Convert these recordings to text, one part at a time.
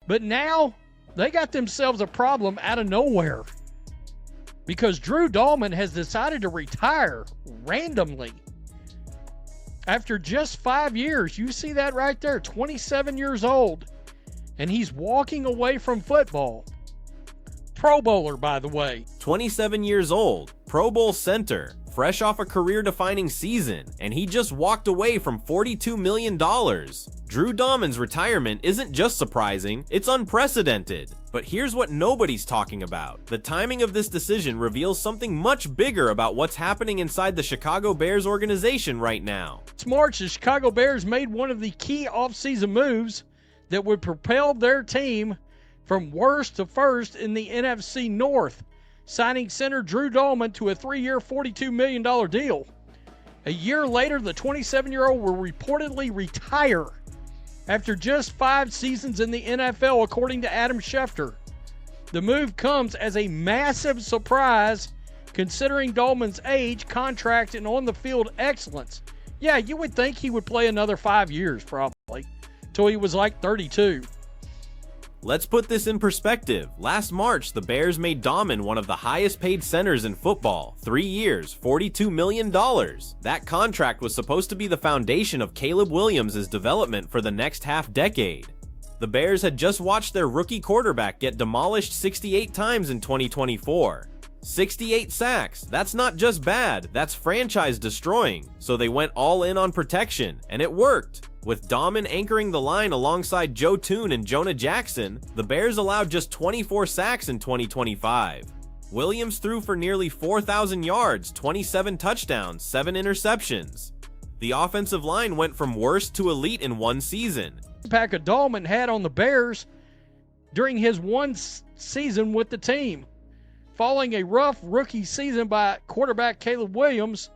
But now they got themselves a problem out of nowhere because Drew Daumann has decided to retire randomly after just 5 years. You see that right there, 27 years old, and he's walking away from football. Pro Bowler, by the way. 27 years old, Pro Bowl center, fresh off a career-defining season, and he just walked away from $42 million. Drew Daumann's retirement isn't just surprising, it's unprecedented. But here's what nobody's talking about. The timing of this decision reveals something much bigger about what's happening inside the Chicago Bears organization right now. This March, the Chicago Bears made one of the key offseason moves that would propel their team from worst to first in the NFC North, signing center Drew Daumann to a 3-year, $42 million deal. A year later, the 27-year-old will reportedly retire after just 5 seasons in the NFL, according to Adam Schefter. The move comes as a massive surprise considering Daumann's age, contract, and on-the-field excellence. Yeah, you would think he would play another 5 years probably, till he was like 32. Let's put this in perspective. Last March, the Bears made Daumann one of the highest paid centers in football. 3 years, $42 million. That contract was supposed to be the foundation of Caleb Williams' development for the next half-decade. The Bears had just watched their rookie quarterback get demolished 68 times in 2024. 68 sacks, that's not just bad, that's franchise-destroying. So they went all in on protection, and it worked. With Daumann anchoring the line alongside Joe Toon and Jonah Jackson, the Bears allowed just 24 sacks in 2025. Williams threw for nearly 4,000 yards, 27 touchdowns, 7 interceptions. The offensive line went from worst to elite in one season. Impact of Daumann had on the Bears during his one season with the team. Following a rough rookie season by quarterback Caleb Williams,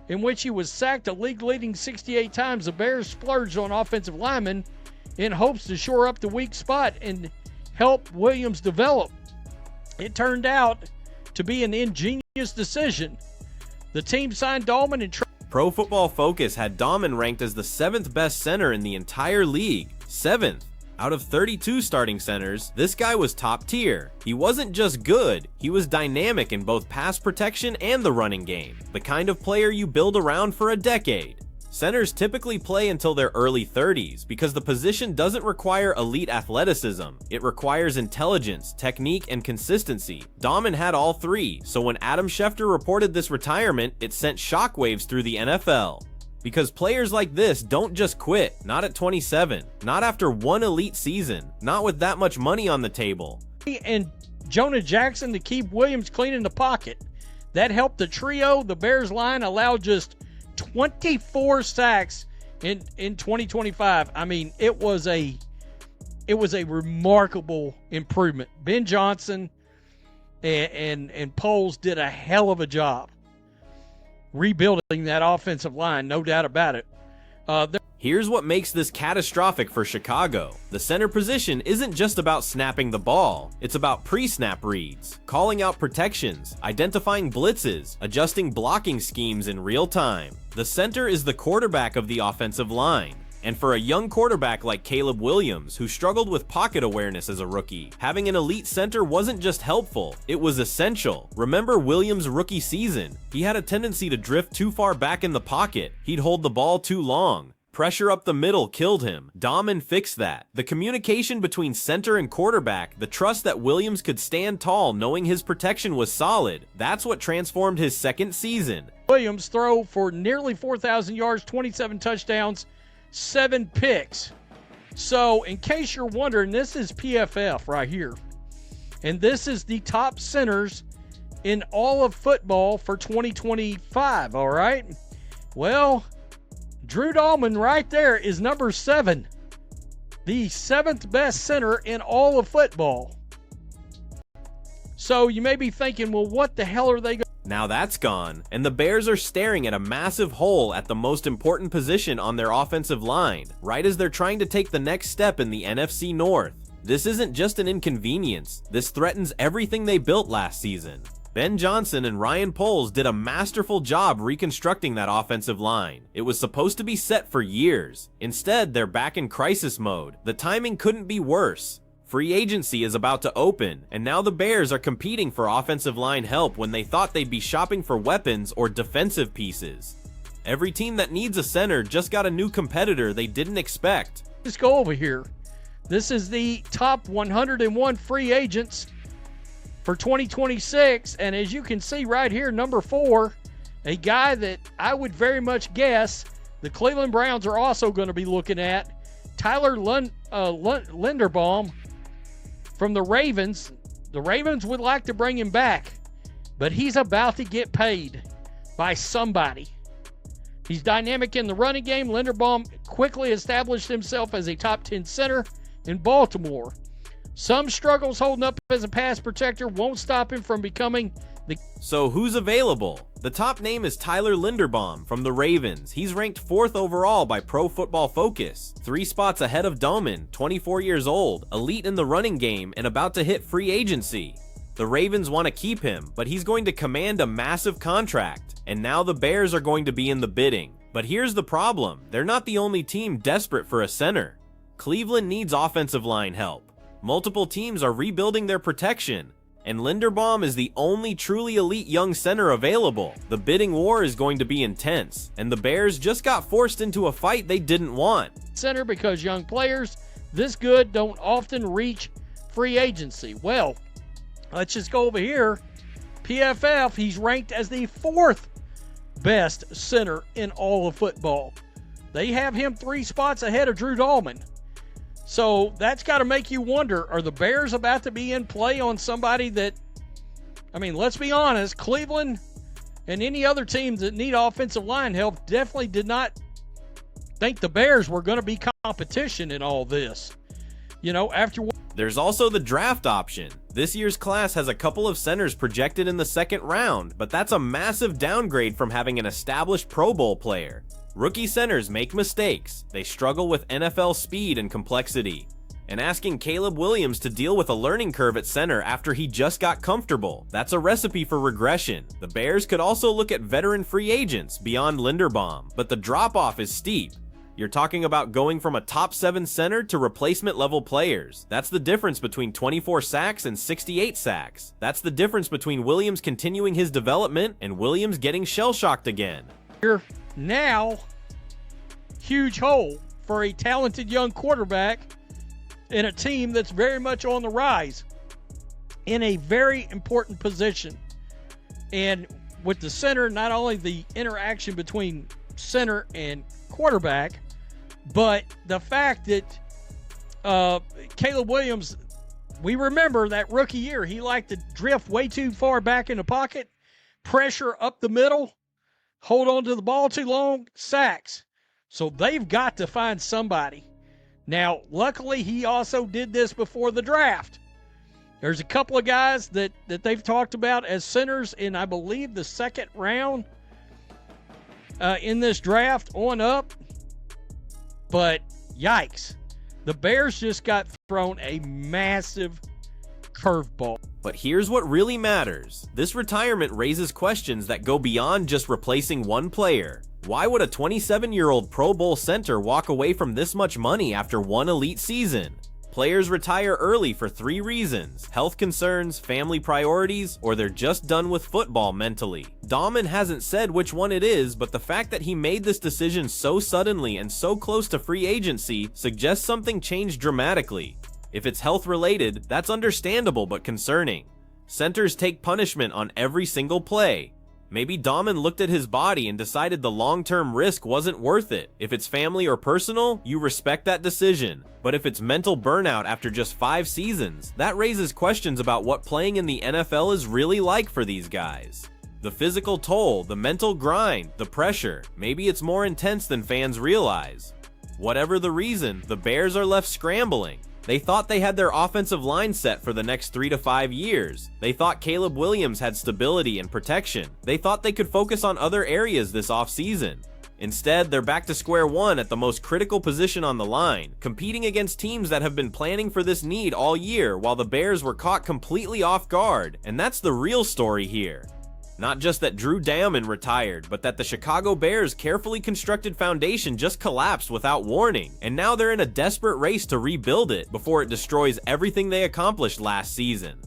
in which he was sacked a league-leading 68 times, the Bears splurged on offensive linemen in hopes to shore up the weak spot and help Williams develop. It turned out to be an ingenious decision. The team signed Daumann and Pro Football Focus had Daumann ranked as the 7th best center in the entire league. 7th. Out of 32 starting centers, this guy was top tier. He wasn't just good, he was dynamic in both pass protection and the running game, the kind of player you build around for a decade. Centers typically play until their early 30s because the position doesn't require elite athleticism. It requires intelligence, technique, and consistency. Daumann had all three, so when Adam Schefter reported this retirement, it sent shockwaves through the NFL. Because players like this don't just quit, not at 27, not after one elite season, not with that much money on the table. And Jonah Jackson to keep Williams clean in the pocket. That helped the trio. The Bears line allowed just 24 sacks in 2025. I mean, it was a remarkable improvement. Ben Johnson and Poles did a hell of a job rebuilding that offensive line, no doubt about it. Here's what makes this catastrophic for Chicago. The center position isn't just about snapping the ball, it's about pre-snap reads, calling out protections, identifying blitzes, adjusting blocking schemes in real time. The center is the quarterback of the offensive line. And for a young quarterback like Caleb Williams, who struggled with pocket awareness as a rookie, having an elite center wasn't just helpful, it was essential. Remember Williams' rookie season? He had a tendency to drift too far back in the pocket. He'd hold the ball too long. Pressure up the middle killed him. Daumann fixed that. The communication between center and quarterback, the trust that Williams could stand tall knowing his protection was solid, that's what transformed his second season. Williams throw for nearly 4,000 yards, 27 touchdowns, 7 picks. So, in case you're wondering, this is PFF right here. And this is the top centers in all of football for 2025, all right? Well, Drew Daumann right there is number 7. The 7th best center in all of football. So, you may be thinking, well, what the hell are they going to... Now that's gone, and the Bears are staring at a massive hole at the most important position on their offensive line, right as they're trying to take the next step in the NFC North. This isn't just an inconvenience, this threatens everything they built last season. Ben Johnson and Ryan Poles did a masterful job reconstructing that offensive line. It was supposed to be set for years. Instead, they're back in crisis mode. The timing couldn't be worse. Free agency is about to open, and now the Bears are competing for offensive line help when they thought they'd be shopping for weapons or defensive pieces. Every team that needs a center just got a new competitor they didn't expect. Let's go over here. This is the top 101 free agents for 2026, and as you can see right here, number 4, a guy that I would very much guess the Cleveland Browns are also going to be looking at, Tyler Linderbaum from the Ravens. The Ravens would like to bring him back, but he's about to get paid by somebody. He's dynamic in the running game. Linderbaum quickly established himself as a top 10 center in Baltimore. Some struggles holding up as a pass protector won't stop him from becoming the... So who's available? The top name is Tyler Linderbaum from the Ravens. He's ranked 4th overall by Pro Football Focus, 3 spots ahead of Daumann, 24 years old, elite in the running game, and about to hit free agency. The Ravens want to keep him, but he's going to command a massive contract, and now the Bears are going to be in the bidding. But here's the problem, they're not the only team desperate for a center. Cleveland needs offensive line help. Multiple teams are rebuilding their protection, and Linderbaum is the only truly elite young center available. The bidding war is going to be intense, and the Bears just got forced into a fight they didn't want. Center because young players this good don't often reach free agency. Well, let's just go over here. PFF, he's ranked as the 4th best center in all of football. They have him 3 spots ahead of Drew Daumann. So that's got to make you wonder, are the Bears about to be in play on somebody that, I mean, let's be honest, Cleveland and any other teams that need offensive line help definitely did not think the Bears were going to be competition in all this. You know, after... There's also the draft option. This year's class has a couple of centers projected in the 2nd round, but that's a massive downgrade from having an established Pro Bowl player. Rookie centers make mistakes, they struggle with NFL speed and complexity, and asking Caleb Williams to deal with a learning curve at center after he just got comfortable, that's a recipe for regression. The Bears could also look at veteran free agents beyond Linderbaum, but the drop-off is steep. You're talking about going from a top 7 center to replacement level players. That's the difference between 24 sacks and 68 sacks. That's the difference between Williams continuing his development and Williams getting shell-shocked again. Here now, huge hole for a talented young quarterback in a team that's very much on the rise in a very important position. And with the center, not only the interaction between center and quarterback, but the fact that Caleb Williams, we remember that rookie year, he liked to drift way too far back in the pocket, pressure up the middle, hold on to the ball too long, sacks. So they've got to find somebody. Now, luckily, he also did this before the draft. There's a couple of guys that they've talked about as centers in, I believe, the 2nd round in this draft on up. But yikes, the Bears just got thrown a massive curveball. But here's what really matters. This retirement raises questions that go beyond just replacing one player. Why would a 27-year-old Pro Bowl center walk away from this much money after one elite season? Players retire early for 3 reasons: health concerns, family priorities, or they're just done with football mentally. Daumann hasn't said which one it is, but the fact that he made this decision so suddenly and so close to free agency suggests something changed dramatically. If it's health related, that's understandable but concerning. Centers take punishment on every single play. Maybe Daumann looked at his body and decided the long-term risk wasn't worth it. If it's family or personal, you respect that decision. But if it's mental burnout after just 5 seasons, that raises questions about what playing in the NFL is really like for these guys. The physical toll, the mental grind, the pressure, maybe it's more intense than fans realize. Whatever the reason, the Bears are left scrambling. They thought they had their offensive line set for the next 3 to 5 years. They thought Caleb Williams had stability and protection. They thought they could focus on other areas this offseason. Instead, they're back to square one at the most critical position on the line, competing against teams that have been planning for this need all year while the Bears were caught completely off guard, and that's the real story here. Not just that Drew Daumann retired, but that the Chicago Bears' carefully constructed foundation just collapsed without warning, and now they're in a desperate race to rebuild it before it destroys everything they accomplished last season.